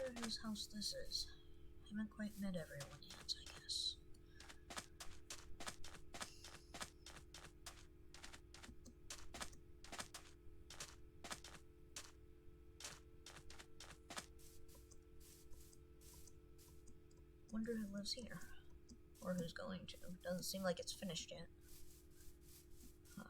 wonder whose house this is. I haven't quite met everyone yet, I guess. Wonder who lives here. Or who's going to. Doesn't seem like it's finished yet. Huh.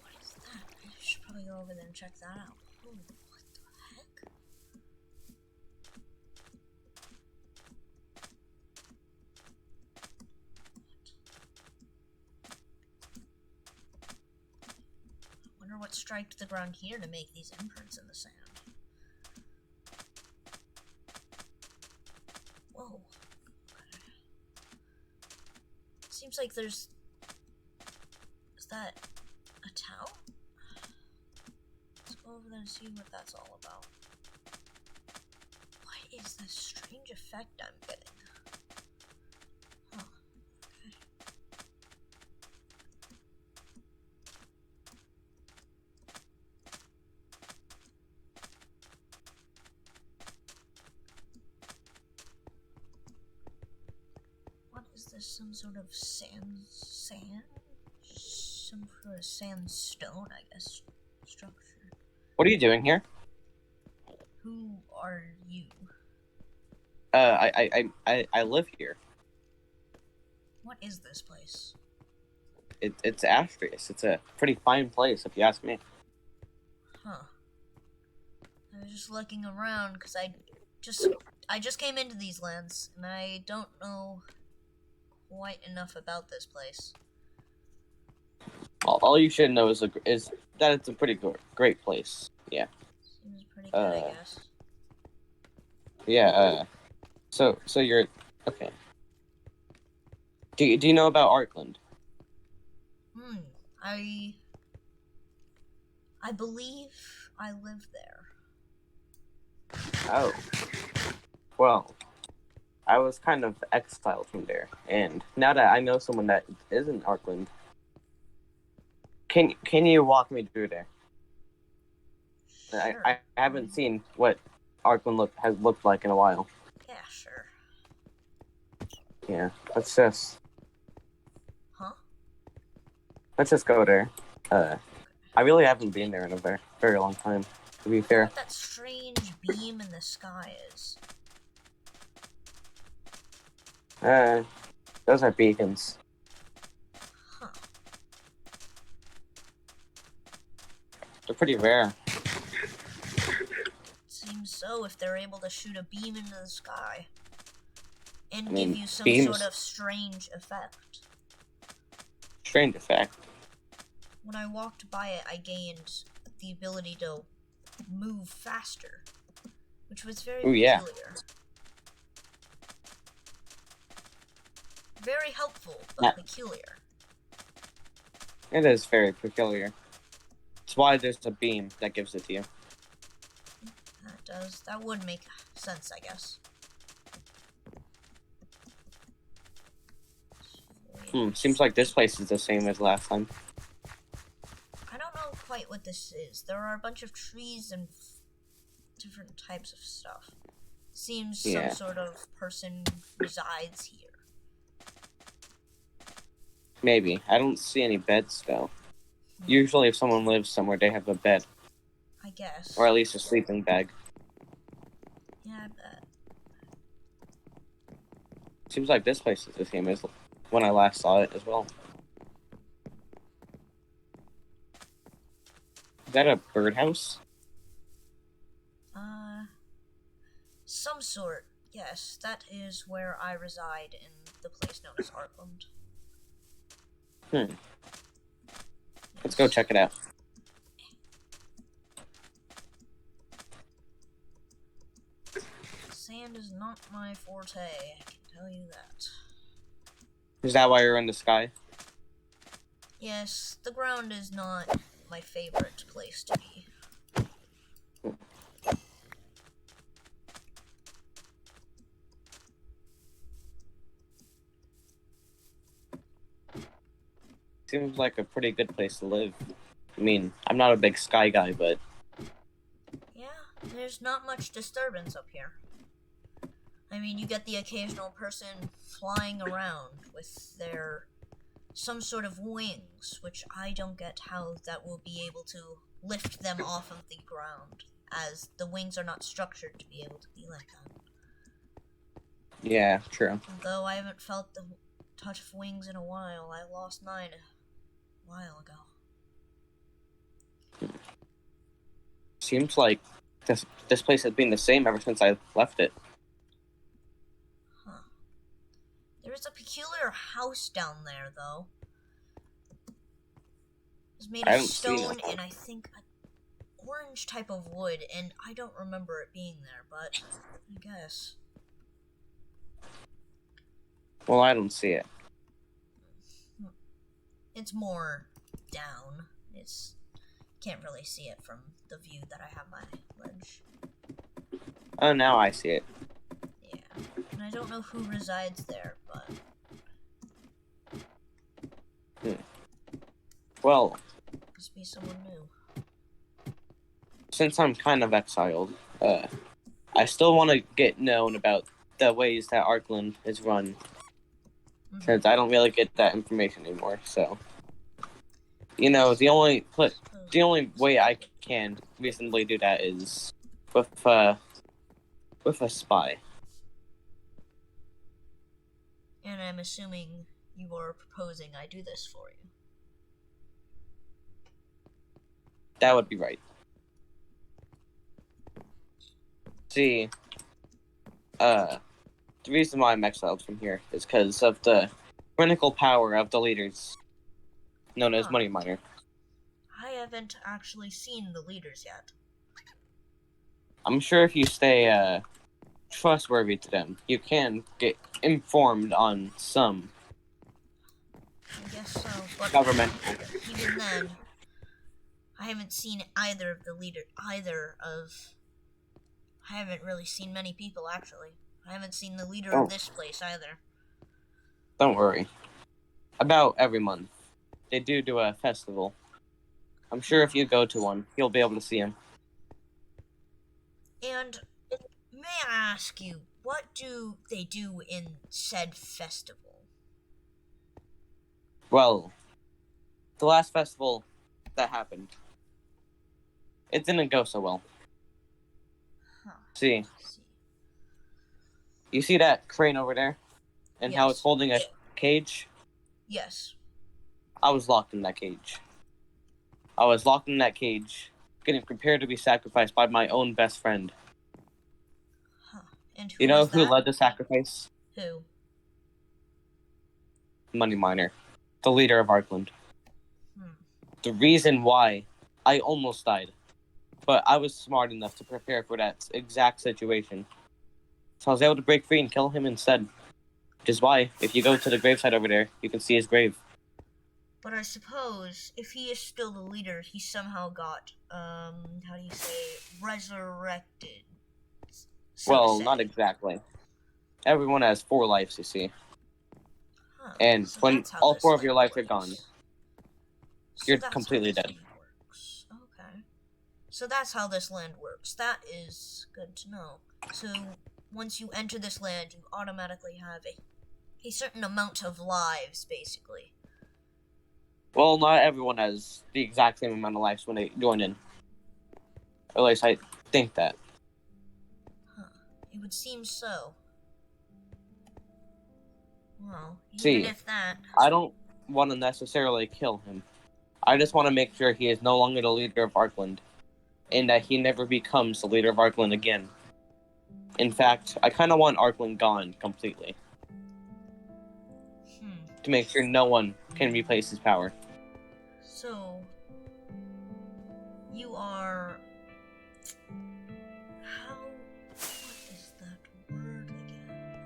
I should probably go over there and check that out. Oh, what the heck? I wonder what striked the ground here to make these imprints in the sand. Whoa. Okay. Seems like there's... Is that a town? Let's go over there and see what that's all about. What is this strange effect I'm getting? Huh. Okay. What is this? Some sort of sand? Some sort of sandstone, I guess, structure. What are you doing here? Who are you? I live here. What is this place? It's Astrius. It's a pretty fine place, if you ask me. Huh. I was just looking around because I just came into these lands and I don't know quite enough about this place. All you should know is that it's a pretty great place. Yeah. Seems pretty good, I guess. Yeah. So you're okay. Do you know about Archland? I believe I live there. Oh. Well, I was kind of exiled from there, and now that I know someone that is in Archland, can you walk me through there? Sure. I haven't seen what Archland has looked like in a while. Yeah, sure. Yeah, let's just go there. I really haven't been there in a very long time, to be fair. What that strange beam in the sky is? Those are beacons. Huh. They're pretty rare. Seems so, if they're able to shoot a beam into the sky. And give you some sort of strange effect. Strange effect? When I walked by it, I gained the ability to move faster, which was very peculiar. Yeah. Very helpful, but peculiar. It is very peculiar. That's why there's a beam that gives it to you. That would make sense, I guess. Seems like this place is the same as last time. I don't know quite what this is. There are a bunch of trees and different types of stuff. Seems some sort of person resides here. Maybe. I don't see any beds, though. Usually if someone lives somewhere, they have a bed. I guess. Or at least a sleeping bag. Yeah, I bet. Seems like this place is the same as when I last saw it as well. Is that a birdhouse? Some sort, yes. Yes, that is where I reside in the place known as Archland. Let's go check it out. Sand is not my forte, I can tell you that. Is that why you're in the sky? Yes, the ground is not my favorite place to be. Seems like a pretty good place to live. I mean, I'm not a big sky guy, but Yeah, there's not much disturbance up here. I mean, you get the occasional person flying around with their some sort of wings, which I don't get how that will be able to lift them off of the ground, as the wings are not structured to be able to be like that. yeah, true. Though I haven't felt the touch of wings in a while. I lost mine a while ago. Seems like this place has been the same ever since I left it. Huh. There is a peculiar house down there, though. It's made I of haven't seen stone it. and I think an orange type of wood, and I don't remember it being there, but I guess. Well, I don't see it. It's more down. Can't really see it from the view that I have my ledge. Oh, now I see it. Yeah. And I don't know who resides there, but Well, must be someone new. since I'm kind of exiled, I still want to get known about the ways that Archland is run, since I don't really get that information anymore. So, you know, the only way I can reasonably do that is with a spy. And I'm assuming you are proposing I do this for you. That would be right. See, the reason why I'm exiled from here is because of the critical power of the leaders, known as Money Miner. I haven't actually seen the leaders yet. I'm sure if you stay trustworthy to them, you can get informed on some I guess so, but government. even then, I haven't seen I haven't really seen many people, actually. I haven't seen the leader of this place, either. Don't worry. About every month, they do a festival. I'm sure if you go to one, you'll be able to see him. And may I ask you, what do they do in said festival? Well, the last festival that happened, it didn't go so well. Huh. See, you see that crane over there? And how it's holding a cage? Yes. I was locked in that cage. I was locked in that cage, getting prepared to be sacrificed by my own best friend. Huh. And who You know was who that? led the sacrifice? Who? Money Miner, the leader of Archland. Hmm. The reason why I almost died, but I was smart enough to prepare for that exact situation. So I was able to break free and kill him instead. Which is why, if you go to the gravesite over there, you can see his grave. But I suppose, if he is still the leader, he somehow got, how do you say, resurrected. Well, not exactly. Everyone has 4 lives, you see. Huh. And So when that's how all this 4 of your land lives are gone, works. So you're that's how completely this dead. land works. Okay. So that's how this land works. That is good to know. So once you enter this land, you automatically have a certain amount of lives, basically. Well, not everyone has the exact same amount of lives when they join in. Or at least I think that. Huh. It would seem so. Well, even See, if that... I don't want to necessarily kill him. I just want to make sure he is no longer the leader of Archland, and that he never becomes the leader of Archland again. In fact, I kind of want Archland gone completely to make sure no one can replace his power. So, you are... What is that word again?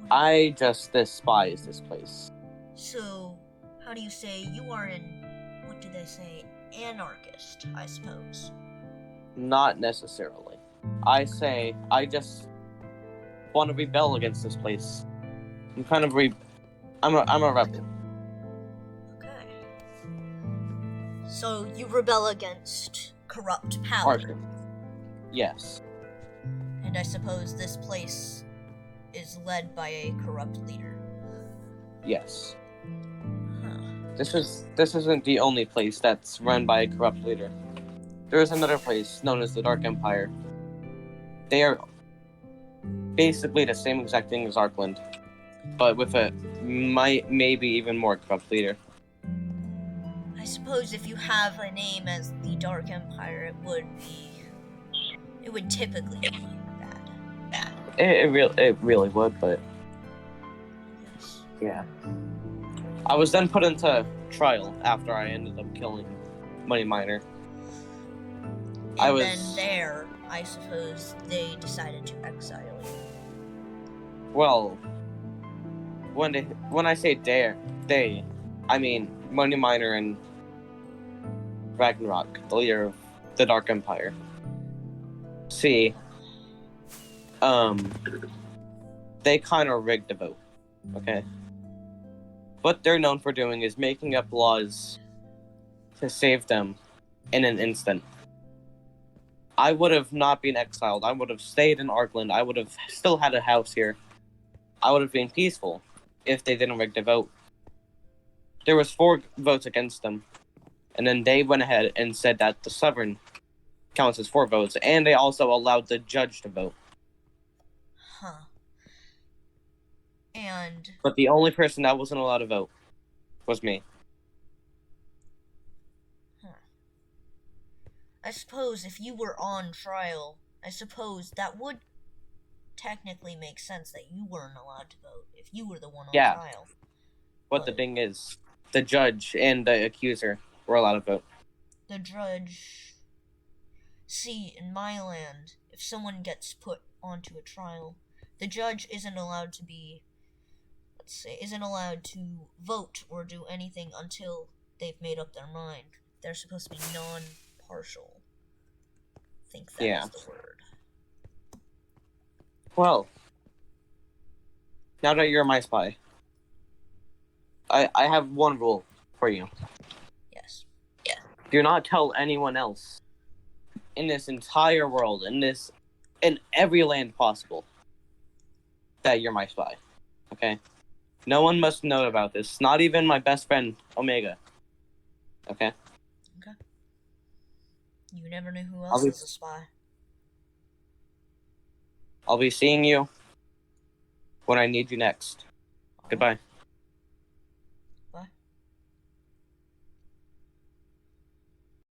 I just despise this place. So, how do you say you are what do they say? Anarchist, I suppose. Not necessarily. I say I just want to rebel against this place. I'm kind of I'm a rebel. Okay. So you rebel against corrupt power. Archland. Yes. And I suppose this place is led by a corrupt leader. Yes. Huh. This isn't the only place that's run by a corrupt leader. There is another place known as the Dark Empire. They are basically the same exact thing as Archland, but with a maybe even more corrupt leader. I suppose if you have a name as the Dark Empire, it would typically be bad. It really would, but Yes. yeah. I was then put into trial after I ended up killing Money Miner. And then there, I suppose they decided to exile you. Well, when I say they, I mean Money Miner and Ragnarok, the leader of the Dark Empire. See, they kind of rigged the vote, okay? What they're known for doing is making up laws to save them in an instant. I would have not been exiled. I would have stayed in Archland. I would have still had a house here. I would have been peaceful if they didn't rig the vote. There was 4 votes against them. And then they went ahead and said that the sovereign counts as 4 votes. And they also allowed the judge to vote. Huh. And... But the only person that wasn't allowed to vote was me. I suppose if you were on trial, I suppose that would technically make sense that you weren't allowed to vote if you were the one on trial. But the thing is, the judge and the accuser were allowed to vote. The judge... See, in my land, if someone gets put onto a trial, the judge isn't allowed to vote or do anything until they've made up their mind. They're supposed to be non-partial. I think that is the word. Well, now that you're my spy, I have one rule for you. Yes. Do not tell anyone else in this entire world, in every land possible, that you're my spy. Okay? No one must know about this. Not even my best friend, Omega. Okay? Okay. You never knew who else was a spy. I'll be seeing you when I need you next. Goodbye.